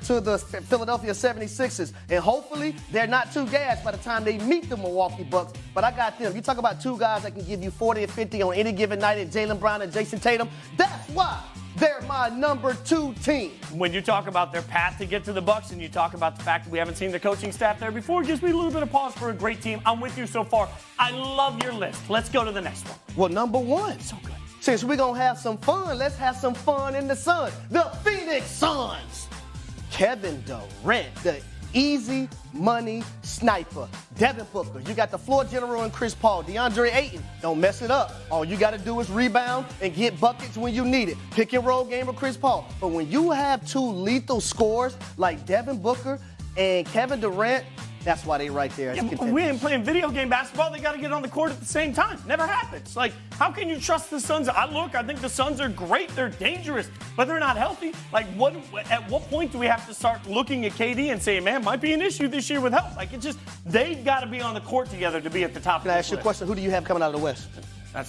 to the Philadelphia 76ers. And hopefully they're not too gassed by the time they meet the Milwaukee Bucks. But I got them. You talk about two guys that can give you 40 or 50 on any given night in Jaylen Brown and Jason Tatum. That's why they're my number 2 team. When you talk about their path to get to the Bucks and you talk about the fact that we haven't seen the coaching staff there before, it gives me a little bit of pause for a great team. I'm with you so far. I love your list. Let's go to the next one. Well, number 1. So good. Since we're going to have some fun, let's have some fun in the sun. The Phoenix Suns. Kevin Durant, the easy money sniper. Devin Booker, you got the floor general and Chris Paul. DeAndre Ayton, don't mess it up. All you got to do is rebound and get buckets when you need it. Pick and roll game with Chris Paul. But when you have 2 lethal scorers like Devin Booker and Kevin Durant, that's why they right there. Yeah, we ain't playing video game basketball. They got to get on the court at the same time. Never happens. Like, how can you trust the Suns? I think the Suns are great. They're dangerous, but they're not healthy. Like, at what point do we have to start looking at KD and saying, man, might be an issue this year with health? Like, they've got to be on the court together to be at the top. Can I ask you a question? Who do you have coming out of the West? I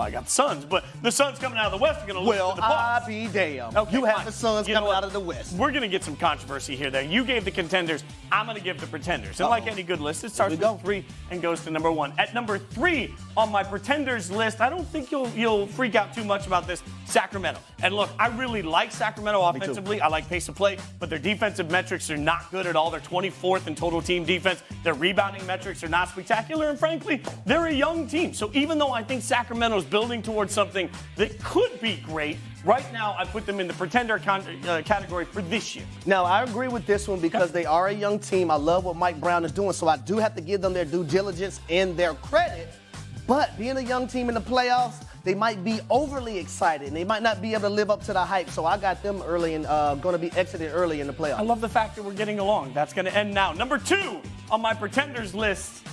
got the Suns, but the Suns coming out of the West are going to lose to the Bucks. Well, I be damned. Okay, you have the Suns coming out of the West. We're going to get some controversy here. You gave the contenders. I'm going to give the pretenders. And like any good list, it starts with 3 and goes to number 1. At number 3 on my pretenders list, I don't think you'll freak out too much about this, Sacramento. And look, I really like Sacramento offensively. I like pace of play, but their defensive metrics are not good at all. They're 24th in total team defense. Their rebounding metrics are not spectacular. And frankly, they're a young team. So even though I think Sacramento's building towards something that could be great, right now I put them in the pretender category for this year. Now, I agree with this one because they are a young team. I love what Mike Brown is doing, so I do have to give them their due diligence and their credit. But being a young team in the playoffs, they might be overly excited, and they might not be able to live up to the hype. So I got them early and going to be exited early in the playoffs. I love the fact that we're getting along. That's going to end now. Number 2 on my pretenders list,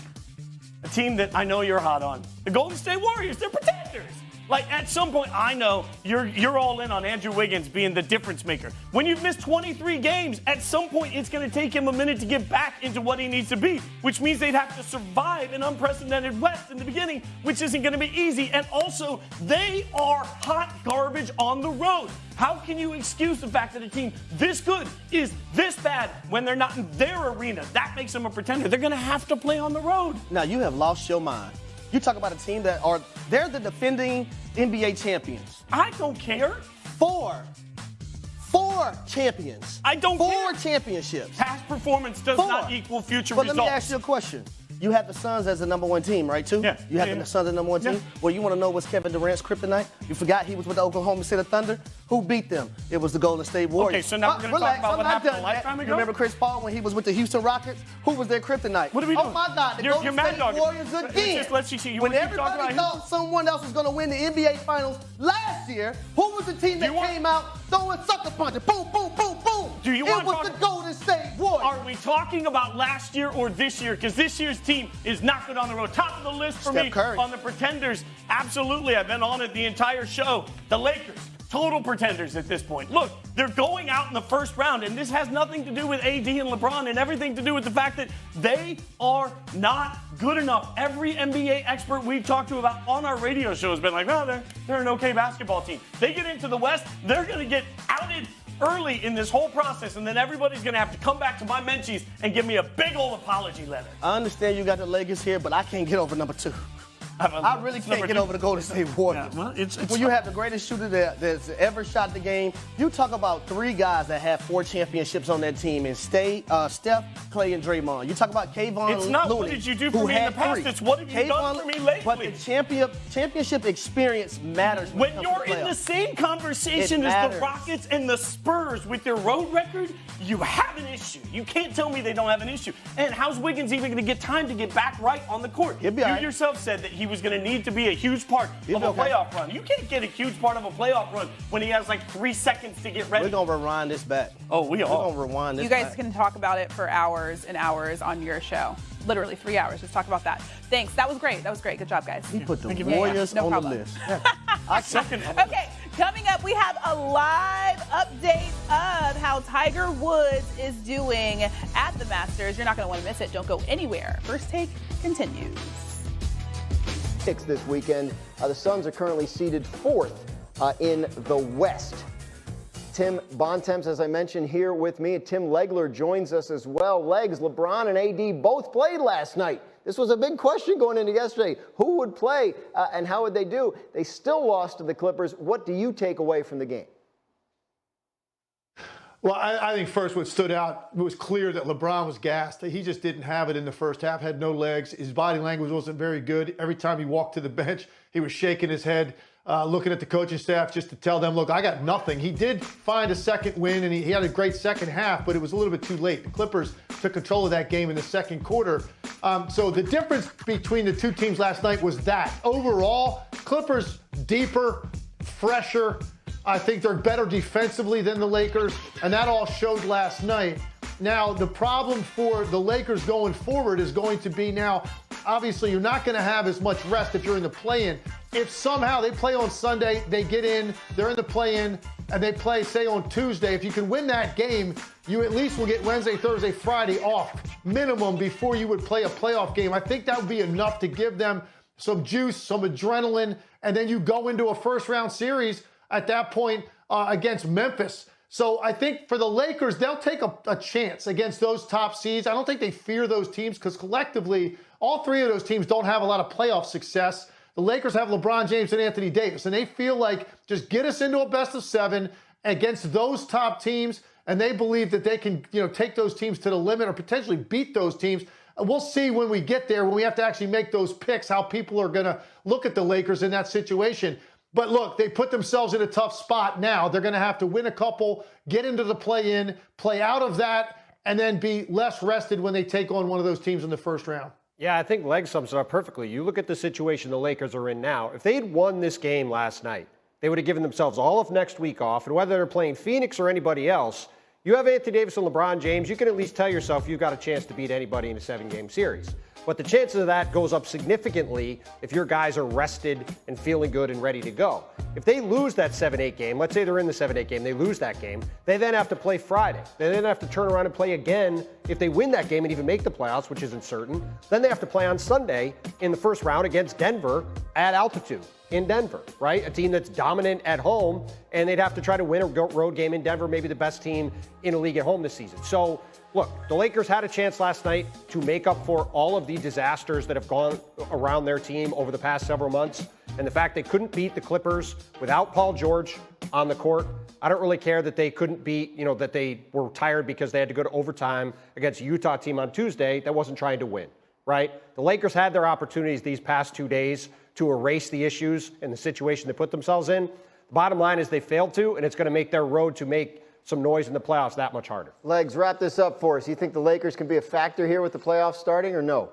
a team that I know you're hot on, the Golden State Warriors. They're pretenders. Like, at some point, I know you're all in on Andrew Wiggins being the difference maker. When you've missed 23 games, at some point, it's going to take him a minute to get back into what he needs to be, which means they'd have to survive an unprecedented West in the beginning, which isn't going to be easy. And also, they are hot garbage on the road. How can you excuse the fact that a team this good is this bad when they're not in their arena? That makes them a pretender. They're going to have to play on the road. Now, you have lost your mind. You talk about a team they're the defending NBA champions. I don't care. 4 champions. I don't care. 4 championships. Past performance does not equal future results. But let me ask you a question. You have the Suns as the number 1 team, right, too? Yeah. You have the Suns as the number 1 team? Well, you want to know what's Kevin Durant's kryptonite? You forgot he was with the Oklahoma City Thunder? Who beat them? It was the Golden State Warriors. Okay, so now we're going to talk about what happened a lifetime ago? You remember Chris Paul when he was with the Houston Rockets? Who was their kryptonite? What are we doing? Oh, my God. The Golden State Warriors again. When everybody thought someone else was going to win the NBA Finals last year, who was the team that came out throwing sucker punches? Boom, boom, boom, boom. It was the Golden State Warriors. Are we talking about last year or this year? Because this year's team is not good on the road. Top of the list for me on the pretenders. Absolutely. I've been on it the entire show. The Lakers. Total pretenders at this point. Look, they're going out in the first round, and this has nothing to do with AD and LeBron and everything to do with the fact that they are not good enough. Every NBA expert we've talked to about on our radio show has been like, oh, they're an okay basketball team. They get into the West, they're going to get outed early in this whole process, and then everybody's going to have to come back to my Menchies and give me a big old apology letter. I understand you got the Lakers here, but I can't get over number 2. I really can't get over the Golden State Warriors. Yeah, well, when you have the greatest shooter that's ever shot the game, you talk about 3 guys that have 4 championships on that team, and Steph, Clay, and Draymond. You talk about Kayvon Looney. It's not what did you do for me in the past. 3. It's what have you done for me lately. But the championship experience matters. When you're in the same conversation as the Rockets and the Spurs with their road record, you have an issue. You can't tell me they don't have an issue. And how's Wiggins even going to get time to get back right on the court? You yourself said that he was going to need to be a huge part of a playoff run. You can't get a huge part of a playoff run when he has like 3 seconds to get ready. We're going to rewind this back. Oh, we are. We're going to rewind this back. You guys can talk about it for hours and hours on your show. Literally 3 hours. Just talk about that. Thanks. That was great. Good job, guys. He put the Warriors on the list. I second. Okay, coming up, we have a live update of how Tiger Woods is doing at the Masters. You're not going to want to miss it. Don't go anywhere. First Take continues. This weekend, the Suns are currently seeded 4th in the West. Tim Bontemps, as I mentioned, here with me. Tim Legler joins us as well. Legs, LeBron and AD both played last night. This was a big question going into yesterday. Who would play and how would they do? They still lost to the Clippers. What do you take away from the game? Well, I think first what stood out, it was clear that LeBron was gassed. He just didn't have it in the first half, had no legs. His body language wasn't very good. Every time he walked to the bench, he was shaking his head, looking at the coaching staff just to tell them, look, I got nothing. He did find a second win, and he had a great second half, but it was a little bit too late. The Clippers took control of that game in the second quarter. So the difference between the two teams last night was that. Overall, Clippers deeper, fresher. I think they're better defensively than the Lakers, and that all showed last night. Now, the problem for the Lakers going forward is going to be now, obviously, you're not going to have as much rest if you're in the play-in. If somehow they play on Sunday, they get in, they're in the play-in, and they play, say, on Tuesday, if you can win that game, you at least will get Wednesday, Thursday, Friday off, minimum, before you would play a playoff game. I think that would be enough to give them some juice, some adrenaline, and then you go into a first-round series at that point against Memphis. So I think for the Lakers, they'll take a chance against those top seeds. I don't think they fear those teams because collectively, all three of those teams don't have a lot of playoff success. The Lakers have LeBron James and Anthony Davis, and they feel like just get us into a best-of-7 against those top teams, and they believe that they can, take those teams to the limit or potentially beat those teams. We'll see when we get there, when we have to actually make those picks, how people are going to look at the Lakers in that situation. But look, they put themselves in a tough spot now. They're going to have to win a couple, get into the play-in, play out of that, and then be less rested when they take on one of those teams in the first round. Yeah, I think Leg sums it up perfectly. You look at the situation the Lakers are in now. If they had won this game last night, they would have given themselves all of next week off. And whether they're playing Phoenix or anybody else, you have Anthony Davis and LeBron James, you can at least tell yourself you've got a chance to beat anybody in a 7-game series. But the chances of that goes up significantly if your guys are rested and feeling good and ready to go. If they lose that 7-8 game, let's say they're in the 7-8 game, they lose that game, they then have to play Friday. They then have to turn around and play again if they win that game and even make the playoffs, which isn't certain. Then they have to play on Sunday in the first round against Denver at altitude in Denver, right? A team that's dominant at home, and they'd have to try to win a road game in Denver, maybe the best team in the league at home this season. So, look, the Lakers had a chance last night to make up for all of the disasters that have gone around their team over the past several months. And the fact they couldn't beat the Clippers without Paul George on the court, I don't really care that they couldn't beat, that they were tired because they had to go to overtime against a Utah team on Tuesday that wasn't trying to win, right? The Lakers had their opportunities these past 2 days to erase the issues and the situation they put themselves in. The bottom line is they failed to, and it's going to make their road to make some noise in the playoffs that much harder. Legs, wrap this up for us. You think the Lakers can be a factor here with the playoffs starting or no?